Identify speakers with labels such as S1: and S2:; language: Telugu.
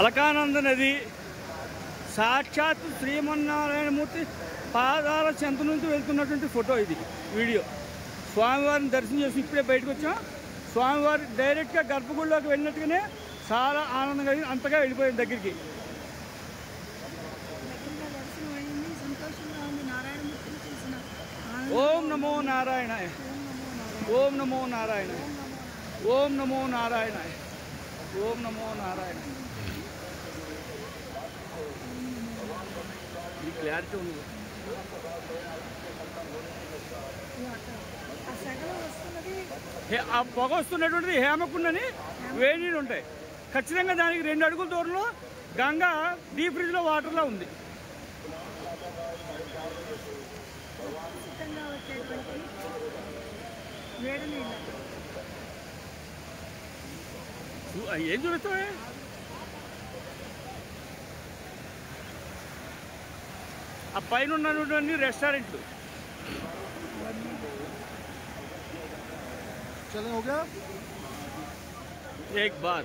S1: అలకానంద నది సాక్షాత్ శ్రీమన్నారాయణమూర్తి పాదాల చెంత నుంచి వెళ్తున్నటువంటి ఫోటో ఇది, వీడియో. స్వామివారిని దర్శనం చేసి ఇప్పుడే బయటకు వచ్చాం. స్వామివారి డైరెక్ట్గా గర్భగుడిలోకి వెళ్ళినట్టుగానే చాలా ఆనందం కలిగి అంతగా వెళ్ళిపోయింది దగ్గరికి. ఓం నమో నారాయణాయ, ఓం నమో నారాయణాయ, ఓం నమో నారాయణాయ, ఓం నమో నారాయణ. ఈ క్లారిటీ ఉంది. ఆ పొగ వస్తున్నటువంటిది హేమకుండని వేడి నీళ్ళు ఉంటాయి. ఖచ్చితంగా దానికి 2 అడుగుల దూరంలో గంగా డీప్ ఫ్రిడ్జ్లో వాటర్లో ఉంది. ఏం చూపిస్తావే? ఆ పైన ఉన్నటువంటి రెస్టారెంట్లు.
S2: चलें हो गया
S1: एक बार